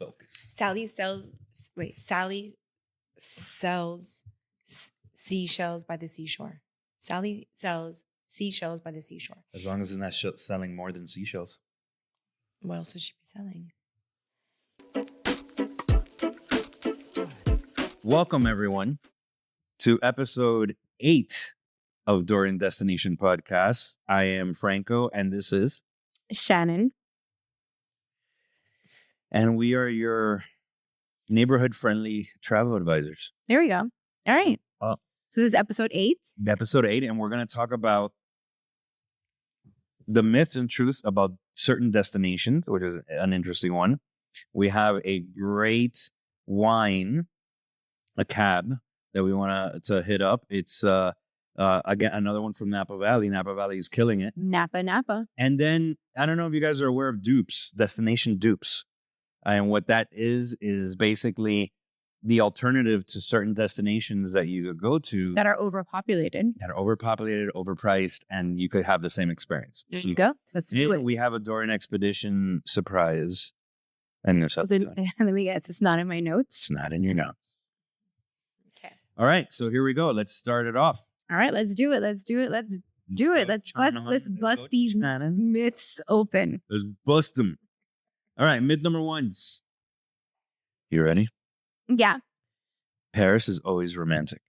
Focus. Sally sells seashells by the seashore. Sally sells seashells by the seashore. As long as it's not selling more than seashells. What else would she be selling? Welcome, everyone, to episode 8 of Dorian Destinations Podcast. I am Franco, and this is Shannon. And we are your neighborhood-friendly travel advisors. There we go. All right. So this is episode 8. Episode 8, and we're going to talk about the myths and truths about certain destinations, which is an interesting one. We have a great wine, a cab, that we want to hit up. It's, again, another one from Napa Valley. Napa Valley is killing it. Napa. And then, I don't know if you guys are aware of Dupes, Destination Dupes. And what that is basically the alternative to certain destinations that you could go to. That are overpopulated. Overpriced, and you could have the same experience. There you go. Let's do it. We have a Dorian Expedition surprise. And let me guess, it's not in my notes? It's not in your notes. Okay. All right, so here we go. Let's start it off. All right, let's do it. Let's bust these myths open. Let's bust them. All right, myth number 1. You ready? Yeah. Paris is always romantic.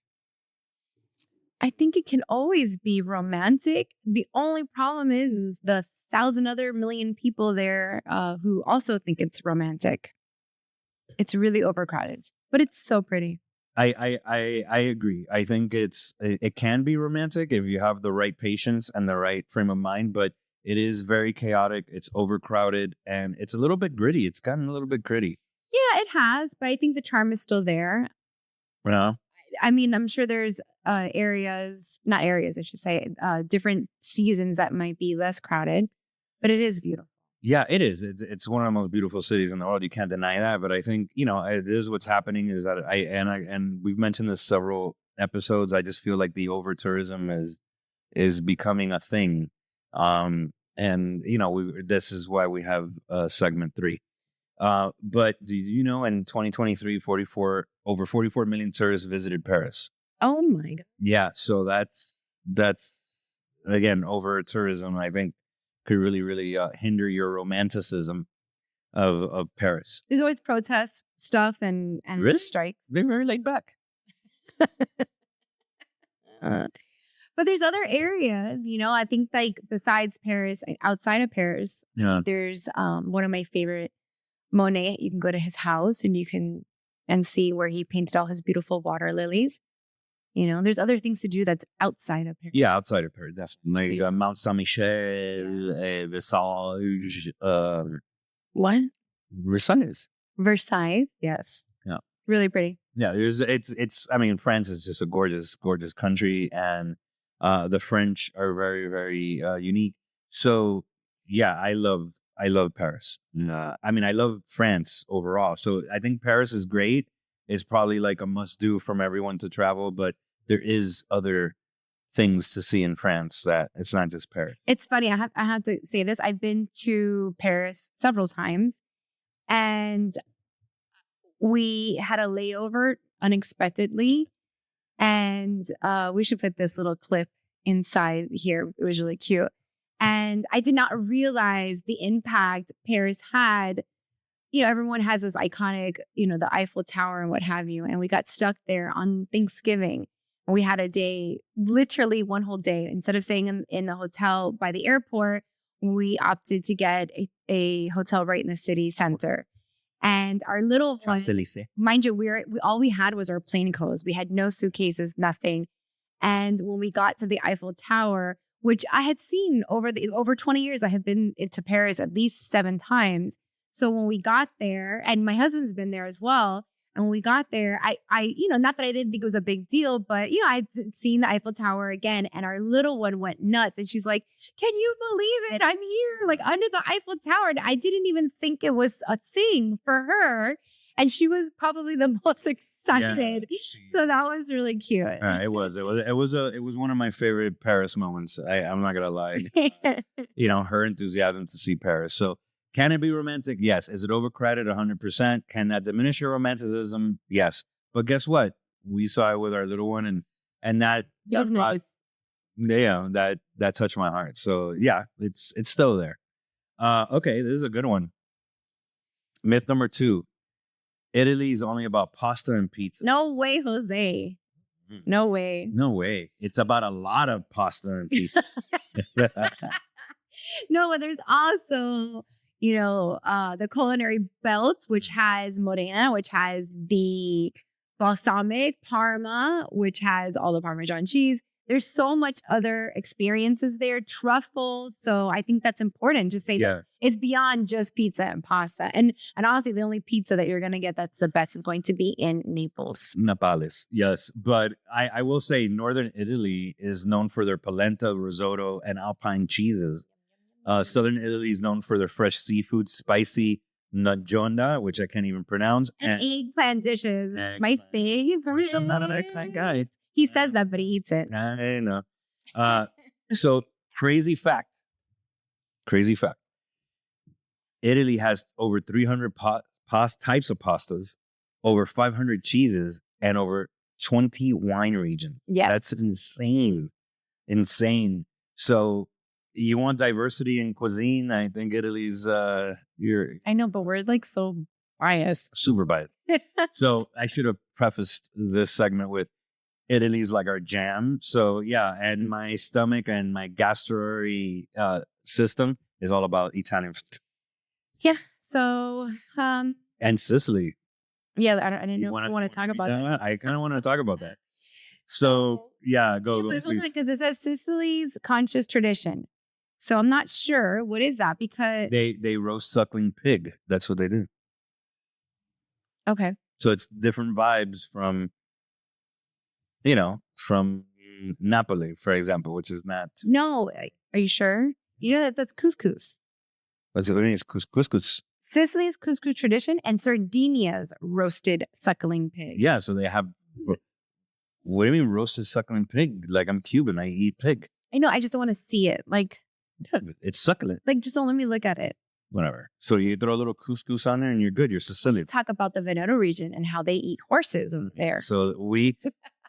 I think it can always be romantic. The only problem is the 1,000 other million people there who also think it's romantic. It's really overcrowded, but it's so pretty. I agree. I think it can be romantic if you have the right patience and the right frame of mind, but it is very chaotic. It's overcrowded, and it's a little bit gritty. It's gotten a little bit gritty. Yeah, it has, but I think the charm is still there. Yeah. I mean, I'm sure there's different seasons that might be less crowded, but it is beautiful. Yeah, it is. It's one of the most beautiful cities in the world. You can't deny that. But I think, this is what's happening is that and we've mentioned this several episodes. I just feel like the over tourism is becoming a thing. This is why we have segment 3. But do you know in 2023, over 44 million tourists visited Paris? Oh my God. Yeah. So that's again, over tourism, I think could really, really hinder your romanticism of Paris. There's always protest stuff and really? Strikes. They're very laid back. But there's other areas, I think like besides Paris, outside of Paris, there's one of my favorite, Monet. You can go to his house and you can see where he painted all his beautiful water lilies. There's other things to do that's outside of Paris. Yeah, outside of Paris, definitely. Like Mount Saint-Michel, Versailles. What? Versailles, yes. Yeah. Really pretty. Yeah, France is just a gorgeous, gorgeous country, and the French are very, very unique. So, yeah, I love Paris. I love France overall. So I think Paris is great. It's probably like a must-do from everyone to travel, but there is other things to see in France that it's not just Paris. It's funny. I have to say this. I've been to Paris several times, and we had a layover unexpectedly, and we should put this little clip inside here. It was really cute. And I did not realize the impact Paris had. Everyone has this iconic, the Eiffel Tower and what have you. And we got stuck there on Thanksgiving. And we had a day, literally one whole day. Instead of staying in the hotel by the airport, we opted to get a hotel right in the city center. And our little one, mind you, all we had was our plain clothes. We had no suitcases, nothing. And when we got to the Eiffel Tower, which I had seen over 20 years, I have been to Paris at least 7 times. So when we got there, and my husband's been there as well, and when we got there, I not that I didn't think it was a big deal, but, I'd seen the Eiffel Tower again, and our little one went nuts. And she's like, can you believe it? I'm here, like under the Eiffel Tower. And I didn't even think it was a thing for her. And she was probably the most excited. Yeah, so that was really cute. It was one of my favorite Paris moments. I'm not going to lie. Her enthusiasm to see Paris. So Can it be romantic? Yes. Is it overcrowded? 100%. Can that diminish your romanticism? Yes. But guess what? We saw it with our little one, and that It was nice. that touched my heart. So yeah, it's still there. Okay, this is a good one. Myth number 2: Italy is only about pasta and pizza. No way, Jose. No way. No way. It's about a lot of pasta and pizza. No, but there's also, the culinary belt, which has Morena, which has the balsamic Parma, which has all the Parmesan cheese. There's so much other experiences there, truffles. So I think that's important to say that it's beyond just pizza and pasta. And honestly, the only pizza that you're going to get that's the best is going to be in Naples. Naples, yes. But I will say Northern Italy is known for their polenta, risotto, and alpine cheeses. Southern Italy is known for their fresh seafood, spicy nagionda, which I can't even pronounce. And eggplant dishes. It's my favorite. I'm not an eggplant guy. He says that, but he eats it. I know. So crazy fact. Italy has over 300 types of pastas, over 500 cheeses, and over 20 wine regions. Yes. That's insane. So you want diversity in cuisine? I think Italy's I know, but we're like so biased. Super biased. So I should have prefaced this segment with Italy's like our jam. So yeah, and my stomach and my gastrostomy system is all about Italian food. Yeah. So and Sicily. Yeah, I didn't know if you want to talk about that. I kind of want to talk about that. So yeah, go. Because it says Sicily's conscious tradition. So I'm not sure what is that because they roast suckling pig. That's what they do. Okay. So it's different vibes from Napoli, for example, which is not. No, are you sure? You know that's couscous. What's it mean? It's couscous. Sicily's couscous tradition and Sardinia's roasted suckling pig. Yeah, so they have. What do you mean roasted suckling pig? Like I'm Cuban, I eat pig. I know, I just don't want to see it. Like, yeah, it's succulent. Like, just don't let me look at it. Whatever. So you throw a little couscous on there and you're good. You're Sicilian. Talk about the Veneto region and how they eat horses over there. So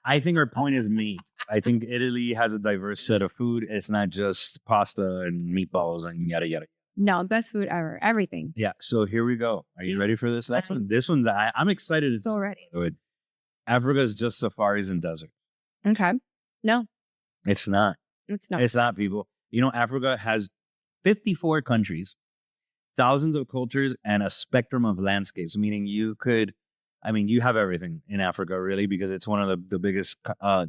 I think our point is me. I think Italy has a diverse set of food. It's not just pasta and meatballs and yada, yada. No, best food ever. Everything. Yeah. So here we go. Are you ready for this next one? This one, I'm excited. So ready. Africa is just safaris and desert. Okay. No. It's not. It's not. It's not, people. Africa has 54 countries, thousands of cultures, and a spectrum of landscapes, meaning you have everything in Africa, really, because it's one of the biggest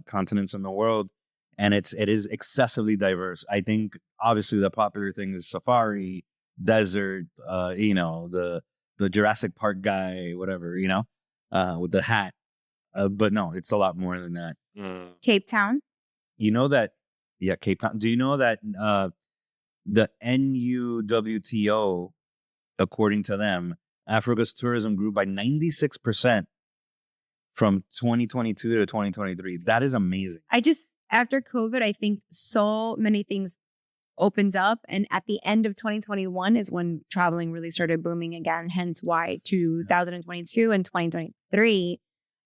continents in the world, and it is excessively diverse. I think, obviously, the popular thing is safari, desert, the Jurassic Park guy, whatever, with the hat. But no, it's a lot more than that. Cape Town? Cape Town. Do you know that the NUWTO, according to them, Africa's tourism grew by 96% from 2022 to 2023. That is amazing. After COVID, I think so many things opened up. And at the end of 2021 is when traveling really started booming again. Hence why 2022 and 2023,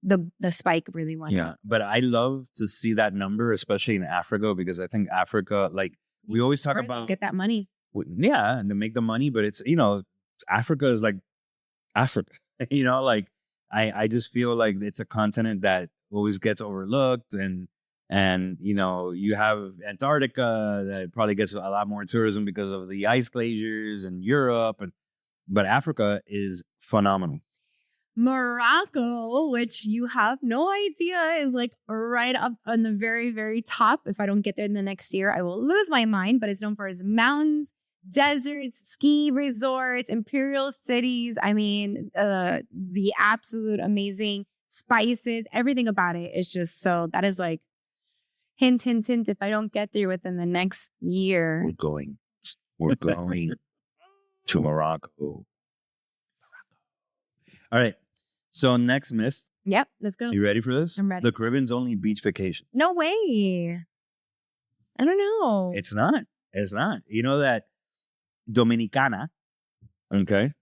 the spike really went up. But I love to see that number, especially in Africa, because I think Africa, like we always talk about, get that money. Yeah, and to make the money, but it's Africa is like Africa. I just feel like it's a continent that always gets overlooked, and you have Antarctica that probably gets a lot more tourism because of the ice glaciers in Europe, but Africa is phenomenal. Morocco, which you have no idea, is like right up on the very, very top. If I don't get there in the next year, I will lose my mind. But it's known for its mountains, deserts, ski resorts, imperial cities. I mean, the absolute amazing spices, everything about it is just so. That is like hint, hint, hint. If I don't get there within the next year, we're going to Morocco. All right. So next myth. Yep, let's go. You ready for this? I'm ready. The Caribbean's only beach vacation. No way. I don't know. It's not. You know that Dominicana Okay.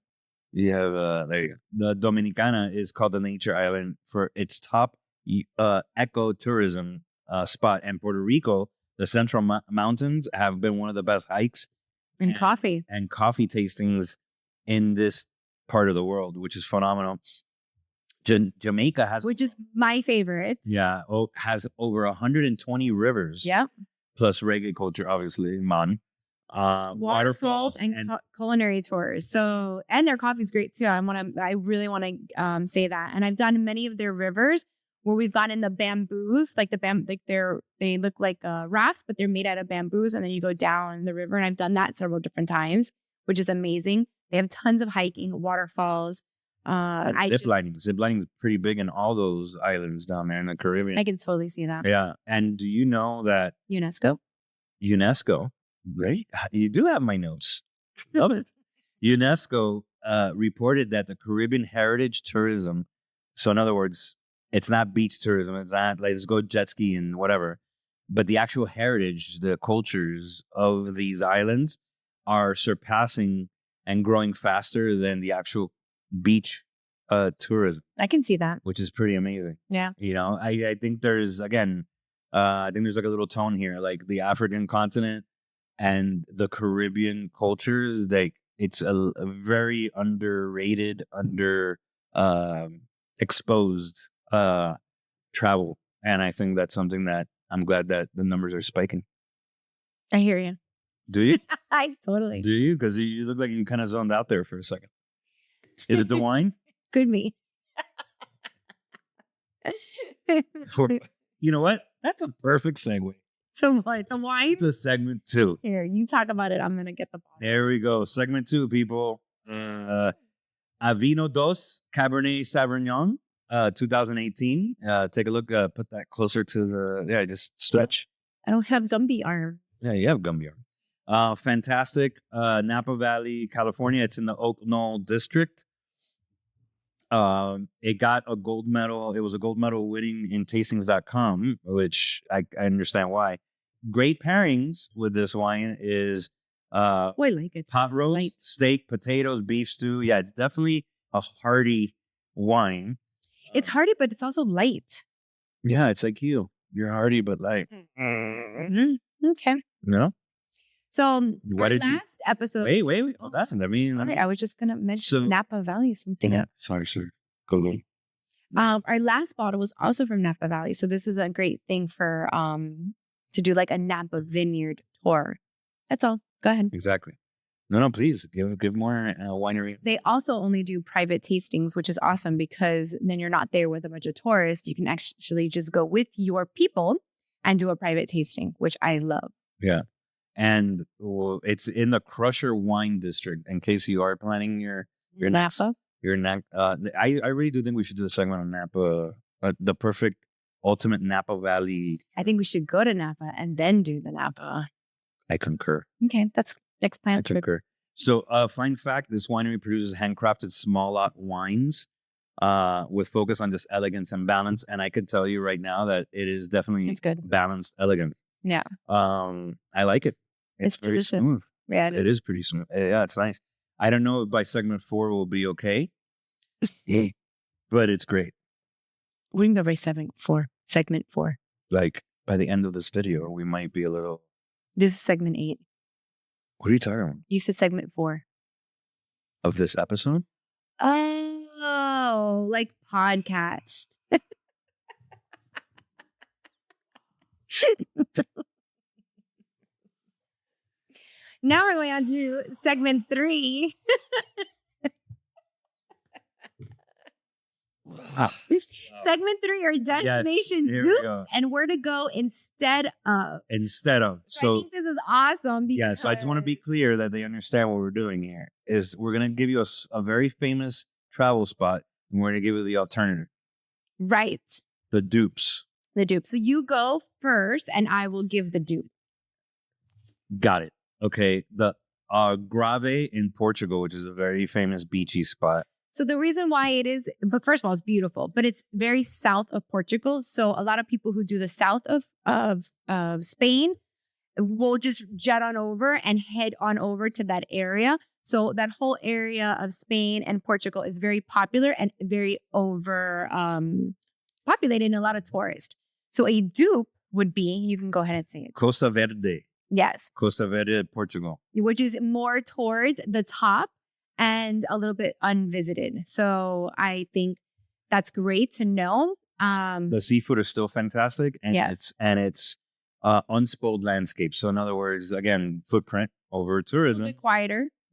You have there you go. The Dominicana is called the Nature Island for its top ecotourism spot, and Puerto Rico, the Central Mountains, have been one of the best hikes And coffee. and coffee tastings in this part of the world, which is phenomenal. Jamaica has, Which is my favorite. has over 120 rivers. Yep. Plus reggae culture, obviously, Waterfalls and culinary tours. So, and their coffee's great too. I really want to say that. And I've done many of their rivers where we've gone in the bamboos, like they look like rafts, but they're made out of bamboos. And then you go down the river. And I've done that several different times, which is amazing. They have tons of hiking, waterfalls. Ziplining. Ziplining is pretty big in all those islands down there in the Caribbean. I can totally see that. Yeah. And do you know that UNESCO, right? You do have my notes. Love it. UNESCO reported that the Caribbean heritage tourism, so in other words, it's not beach tourism. It's not like let's go jet ski and whatever, but the actual heritage, the cultures of these islands are surpassing and growing faster than the actual beach tourism. I can see that, which is pretty amazing. Yeah. I think there's again, I think there's like a little tone here, like the African continent and the Caribbean cultures. Like it's a very underrated, exposed travel, and I think that's something that I'm glad that the numbers are spiking. I hear you. Do you? I totally do. You? Because you look like you kind of zoned out there for a second. Is it the wine? Could be. You know what? That's a perfect segue. So what? The wine? To segment 2. Here, you talk about it. I'm going to get the bottle. There we go. Segment 2, people. AvinoDos Cabernet Sauvignon, 2018. Take a look. Put that closer to the... Yeah, just stretch. I don't have Gumby arms. Yeah, you have Gumby arms. Fantastic. Napa Valley, California. It's in the Knoll district. It got a gold medal. It was a gold medal winning in tastings.com, which I understand why. Great pairings with this wine is pot roast, light. Steak, potatoes, beef stew. Yeah, it's definitely a hearty wine. It's hearty, but it's also light. Yeah, it's like you. You're hearty but light. Mm-hmm. Okay. No? So our last episode. Wait. Oh, that's I mean. Sorry, I was just gonna mention Napa Valley something. Yeah, sorry, sir. Go. Our last bottle was also from Napa Valley, so this is a great thing for to do like a Napa vineyard tour. That's all. Go ahead. Exactly. No, please give more winery. They also only do private tastings, which is awesome because then you're not there with a bunch of tourists. You can actually just go with your people and do a private tasting, which I love. Yeah. And it's in the Crusher Wine District. In case you are planning your Napa, I really do think we should do a segment on Napa, the perfect ultimate Napa Valley. I think we should go to Napa and then do the Napa. I concur. Okay, that's next plan. I concur. So, fun fact: this winery produces handcrafted small lot wines, with focus on just elegance and balance. And I could tell you right now that it is definitely good. Balanced, elegant. Yeah. I like it. It's very delicious. Smooth. Yeah, it is pretty smooth. Yeah, it's nice. I don't know if by segment 4 will be okay, but it's great. We can go by segment 4. Like by the end of this video, we might be a little. This is segment 8. What are you talking about? You said segment 4 of this episode. Oh, like podcast. Now we're going on to segment 3. Segment 3 are Destination Dupes and where to go instead of. So I think this is awesome. So I just want to be clear that they understand what we're doing here. Is we're going to give you a very famous travel spot and we're going to give you the alternative. Right. The dupes. So you go first and I will give the dupe. Got it. Okay. The Grave in Portugal, which is a very famous beachy spot. So the reason why it is, but first of all, it's beautiful, but it's very south of Portugal. So a lot of people who do the south of Spain will just jet on over and head on over to that area. So that whole area of Spain and Portugal is very popular and very over populated and a lot of tourists. So a dupe would be, you can go ahead and say it. Costa Verde. Yes. Costa Verde, Portugal. Which is more towards the top and a little bit unvisited. So I think that's great to know. The seafood is still fantastic, and it's unspoiled landscape. So in other words, again, footprint over tourism.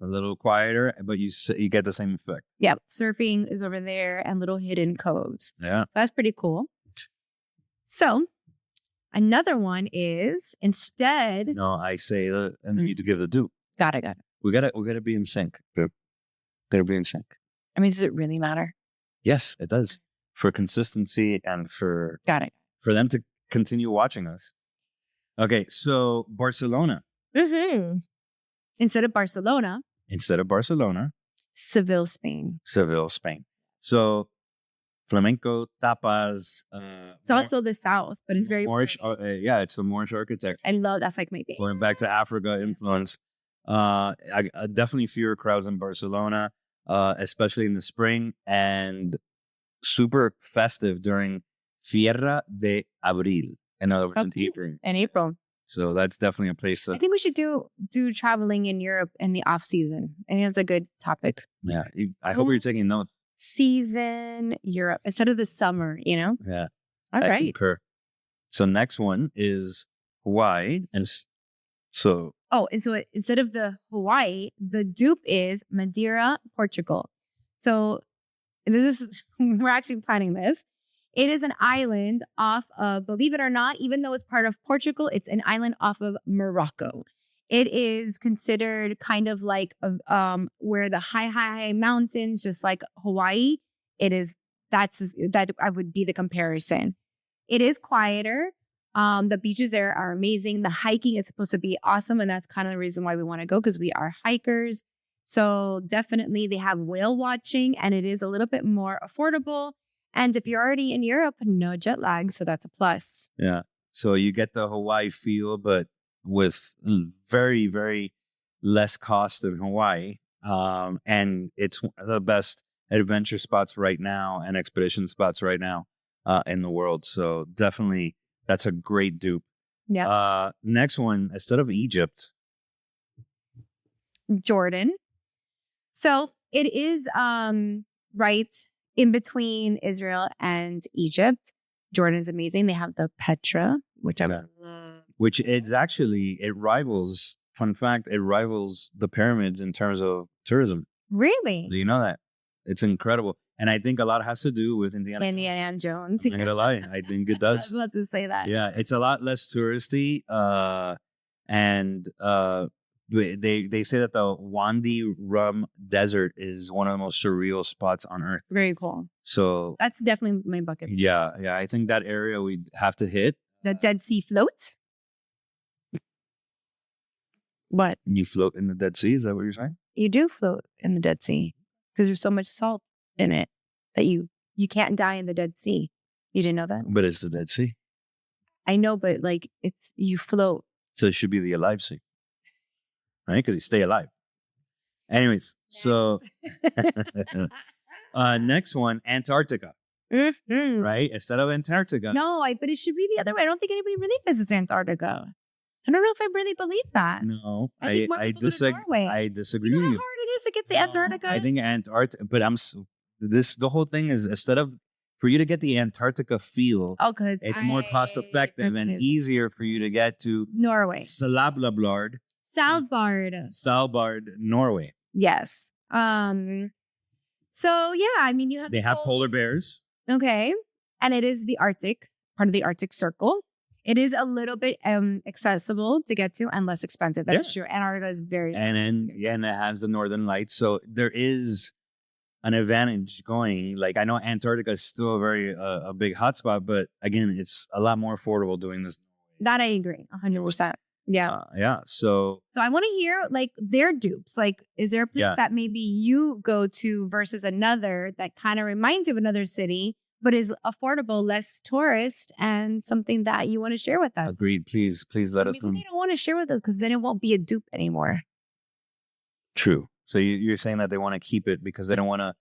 A little quieter, but you get the same effect. Yep, surfing is over there and little hidden coves. Yeah, that's pretty cool. So another one is instead. No, I say and I need to give the dupe. Got it. We gotta be in sync. Gotta be in sync. I mean, does it really matter? Yes, it does. For consistency and for for them to continue watching us. Okay, so Barcelona. Mm-hmm. Instead of Barcelona, Seville, Spain. So flamenco, tapas. It's also the south, but it's very Moorish. It's the Moorish architecture. I love that's like my thing. Going back to Africa influence. I definitely fewer crowds in Barcelona, especially in the spring, and super festive during Fiera de Abril. In other words, in April. So that's definitely a place. I think we should do traveling in Europe in the off season. I think that's a good topic. Yeah, I hope you're taking notes. Season Europe instead of the summer. Yeah. All right. Concur. So next one is Hawaii, and so. Oh, and so instead of the Hawaii, the dupe is Madeira, Portugal. So we're actually planning this. It is an island off of, believe it or not, even though it's part of Portugal, it's an island off of Morocco. It is considered kind of like where the high mountains, just like Hawaii. That I would be the comparison. It is quieter. The beaches there are amazing. The hiking is supposed to be awesome. And that's kind of the reason why we want to go, because we are hikers. So definitely they have whale watching, and it is a little bit more affordable. And if you're already in Europe, no jet lag. So that's a plus. Yeah. So you get the Hawaii feel, but with very, very less cost than Hawaii. And it's one of the best adventure spots right now and expedition spots right now in the world. So definitely that's a great dupe. Yeah. Next one, instead of Egypt. Jordan. So it is right in between Israel and Egypt. Jordan's amazing. They have the Petra, which I love. Which it rivals, fun fact, it rivals the pyramids in terms of tourism. Really? Do you know that? It's incredible. And I think a lot has to do with Indiana Jones. I'm not gonna lie. I think it does. I was about to say that. Yeah, it's a lot less touristy. And they say that the Wadi Rum Desert is one of the most surreal spots on Earth. Very cool. So that's definitely my bucket list. Yeah. I think that area we'd have to hit. The Dead Sea float. What? You float in the Dead Sea? Is that what you're saying? You do float in the Dead Sea because there's so much salt in it that you can't die in the Dead Sea. You didn't know that? But it's the Dead Sea. I know, but like you float. So it should be the alive sea. Right? Because you stay alive. Anyways, so next one, Antarctica. Mm-hmm. Right? Instead of Antarctica. No, but it should be the other way. I don't think anybody really visits Antarctica. I don't know if I really believe that. No, I disagree. I disagree. You know how hard it is to get to Antarctica? I think Antarctica, but the whole thing is instead of for you to get the Antarctica feel, it's more cost effective and easier for you to get to Norway. Svalbard, Norway. Yes. So yeah, I mean they have polar bears. Okay, and it is the Arctic, part of the Arctic Circle. It is a little bit accessible to get to and less expensive. That's true. Antarctica is very and it has the northern lights, so there is an advantage going. Like I know Antarctica is still a big hotspot, but again, it's a lot more affordable doing this. That I agree, 100%. Yeah. So I want to hear like their dupes. Like, is there a place that maybe you go to versus another that kind of reminds you of another city, but is affordable, less tourist, and something that you want to share with us? Agreed. Please let us know. Maybe they don't want to share with us because then it won't be a dupe anymore. True. So you're saying that they want to keep it because they don't want to.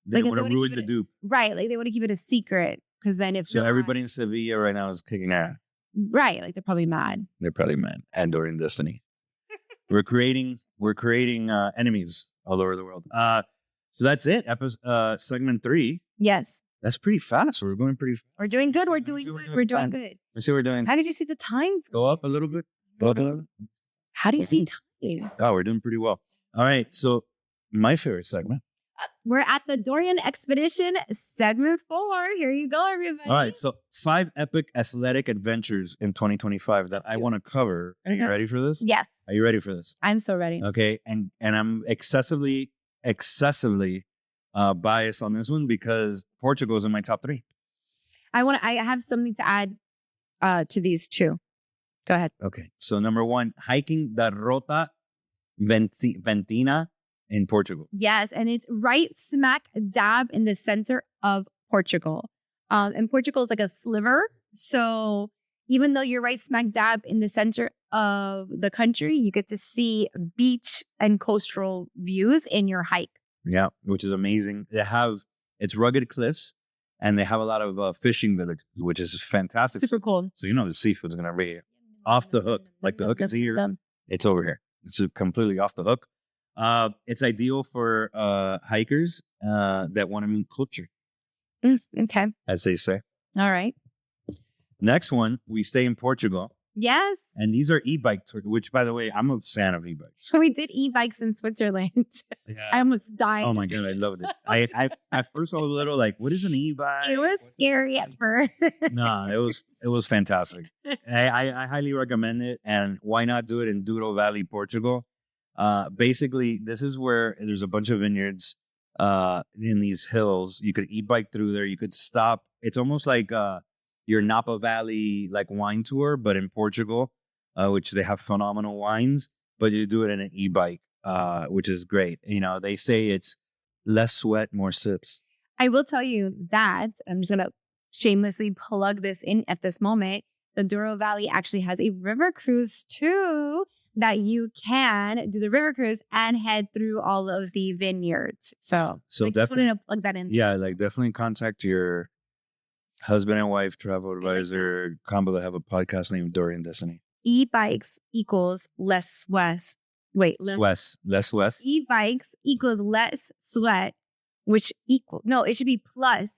They Like, don't they want to wanna ruin keep the it- dupe. Right. Like they want to keep it a secret because then if So not, everybody in Sevilla right now is kicking ass. right, like they're probably mad. They're probably mad. And Dorian Destiny. We're creating enemies all over the world. So that's it. Segment 3. Yes. That's pretty fast. We're going pretty fast. We're doing good. We're Let's doing see what good. we're We're doing. doing good. Let's see what we're doing. How did you see the time? Go up a little bit. Go up a little bit. How do you see time? Oh, we're doing pretty well. All right. So my favorite segment. We're at the Dorian Expedition, segment 4. Here you go, everybody. All right. So 5 epic athletic adventures in 2025 that I want to cover. Are you ready for this? Yes. Are you ready for this? I'm so ready. Okay. And I'm excessively biased on this one because Portugal is in my top 3. I have something to add to these too. Go ahead. Okay. So number 1, hiking the Rota Ventina in Portugal. Yes, and it's right smack dab in the center of Portugal. And Portugal is like a sliver. So even though you're right smack dab in the center of the country, you get to see beach and coastal views in your hike. Yeah, which is amazing. It's rugged cliffs, and they have a lot of fishing villages, which is fantastic. Super cool. So the seafood's going to be off the hook. Like the hook is here. It's over here. It's completely off the hook. It's ideal for hikers that want to meet culture, Okay. as they say. All right. Next one, we stay in Portugal. Yes. And these are e-bike tours, which, by the way, I'm a fan of e-bikes. So we did e-bikes in Switzerland. Yeah. I almost died. Oh my God, I loved it. I at first I was a little like, what is an e-bike? It was scary at first. No, it was fantastic. I highly recommend it. And why not do it in Douro Valley, Portugal? Basically, this is where there's a bunch of vineyards in these hills. You could e-bike through there. You could stop. It's almost like your Napa Valley like wine tour, but in Portugal, which they have phenomenal wines. But you do it in an e-bike, which is great. They say it's less sweat, more sips. I will tell you that I'm just gonna shamelessly plug this in at this moment. The Douro Valley actually has a river cruise too, that you can do the river cruise and head through all of the vineyards. So definitely, just wanted to plug that in. Yeah, like definitely contact your husband and wife travel advisor combo that have a podcast named Dorian Destiny. E-bikes equals less sweat. Less sweat. E-bikes equals less sweat, it should be plus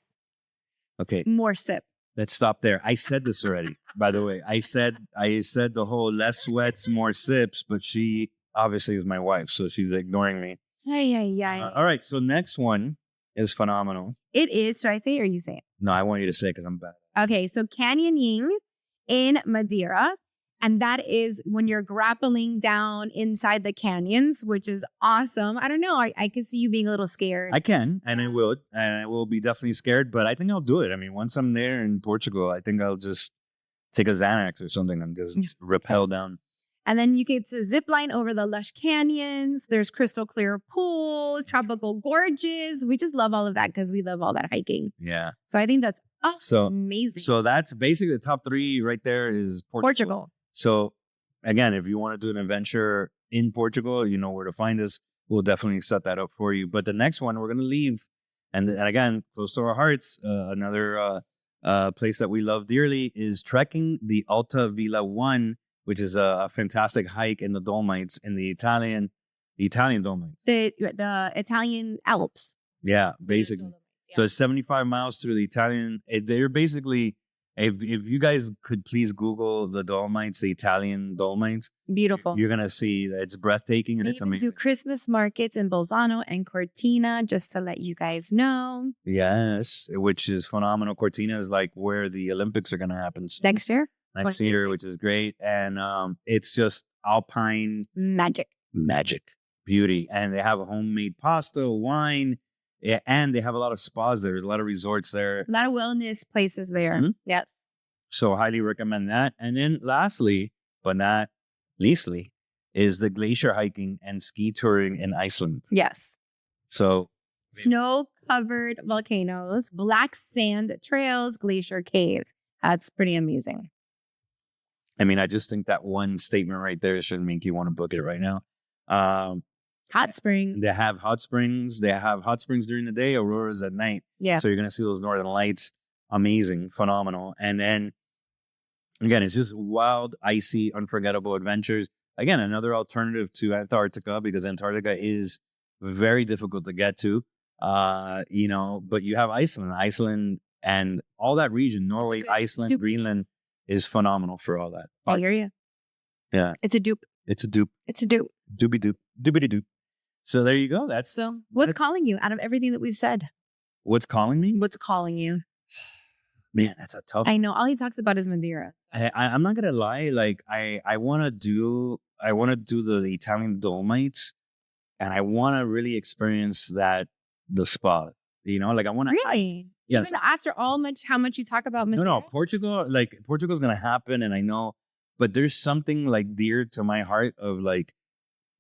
more sip. Let's stop there. I said this already, by the way. I said the whole less sweats, more sips, but she obviously is my wife, so she's ignoring me. All right, so next one is phenomenal. It is. Should I say it or you say it? No, I want you to say it because I'm bad. Okay, so canyoning in Madeira. And that is when you're grappling down inside the canyons, which is awesome. I don't know. I can see you being a little scared. I can, and I will. And I will be definitely scared, but I think I'll do it. I mean, once I'm there in Portugal, I think I'll just take a Xanax or something and just rappel down. And then you get to zip line over the lush canyons. There's crystal clear pools, tropical gorges. We just love all of that because we love all that hiking. Yeah. So I think that's amazing. So that's basically the top 3 right there is Portugal. So again, if you want to do an adventure in Portugal, you know where to find us. We'll definitely set that up for you. But the next one we're going to leave, and again, close to our hearts, another place that we love dearly is trekking the Alta Villa 1, which is a fantastic hike in the Dolomites, in the Italian Dolomites. The Italian Alps. Yeah, basically. So it's 75 miles through the Italian. They're basically, if you guys could please Google the Dolomites, the Italian Dolomites. Beautiful. You're going to see that it's breathtaking and it's amazing. Do Christmas markets in Bolzano and Cortina, just to let you guys know. Yes, which is phenomenal. Cortina is like where the Olympics are going to happen. Next year, which is great. And it's just alpine magic, beauty. And they have a homemade pasta, wine. Yeah, and they have a lot of spas there, a lot of resorts there. A lot of wellness places there. Mm-hmm. Yes. So highly recommend that. And then lastly, but not leastly, is the glacier hiking and ski touring in Iceland. Yes. So snow-covered volcanoes, black sand trails, glacier caves. That's pretty amazing. I mean, I just think that one statement right there should make you want to book it right now. Hot spring. They have hot springs. They have hot springs during the day, auroras at night. Yeah. So you're going to see those northern lights. Amazing, phenomenal. And then, again, it's just wild, icy, unforgettable adventures. Again, another alternative to Antarctica, because Antarctica is very difficult to get to. But you have Iceland and all that region, Norway, Iceland, Greenland is phenomenal for all that. I hear you. Yeah. It's a dupe. It's a dupe. It's a dupe. Doobie doop. Doobity doop. So there you go. What's calling you out of everything that we've said? What's calling me? What's calling you? Man, that's a tough. I know. All he talks about is Madeira. I'm not gonna lie. Like I want to do the Italian Dolomites, and I want to really experience the spa. Like I want to. Really? Yes. Even after how much you talk about Madeira? No, Portugal's gonna happen, and I know, but there's something like dear to my heart of like,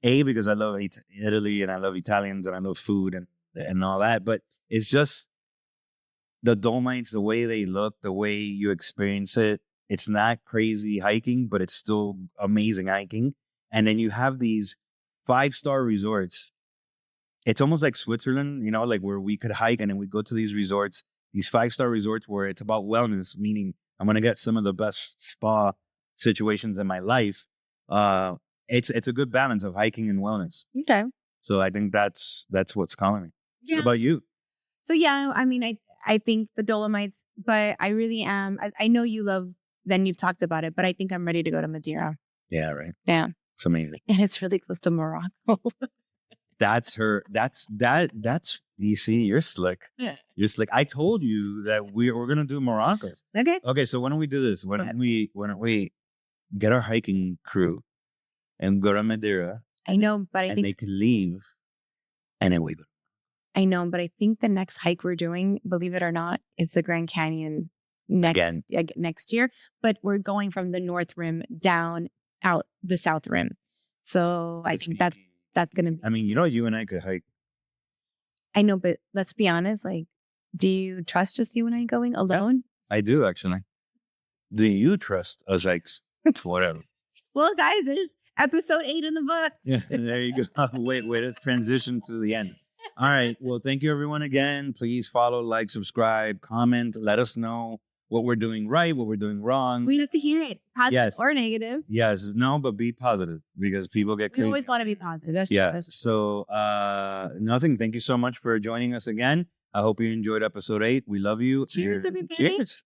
because I love Italy and I love Italians and I love food and all that, but it's just the Dolomites, the way they look, the way you experience it. It's not crazy hiking, but it's still amazing hiking. And then you have these 5-star resorts. It's almost like Switzerland, like where we could hike and then we go to these resorts, these 5-star resorts where it's about wellness, meaning I'm going to get some of the best spa situations in my life. It's a good balance of hiking and wellness. Okay. So I think that's what's calling me. Yeah. What about you? So yeah, I mean, I think the Dolomites, but I really am. I know you love. Then you've talked about it, but I think I'm ready to go to Madeira. Yeah, right. Yeah, it's amazing, and it's really close to Morocco. That's you see, you're slick. Yeah, you're slick. I told you that we're gonna do Morocco. Okay. So why don't we do this? Why don't we get our hiking crew and go to Madeira? I know, but I think they could leave, and then we go. I know, but I think the next hike we're doing, believe it or not, is the Grand Canyon next year. But we're going from the North Rim down out the South Rim. So I think that's going to be. I mean, you and I could hike. I know, but let's be honest. Like, do you trust just you and I going alone? Yeah, I do, actually. Do you trust us hikes? Whatever. Well, guys, there's episode 8 in the book. Yeah, there you go. Wait, let's transition to the end. All right. Well, thank you, everyone, again. Please follow, like, subscribe, comment. Let us know what we're doing right, what we're doing wrong. We love to hear it, positive or negative. Yes. No, but be positive because people get crazy. We always want to be positive. So, nothing. Thank you so much for joining us again. I hope you enjoyed episode 8. We love you. Cheers, everybody. Cheers.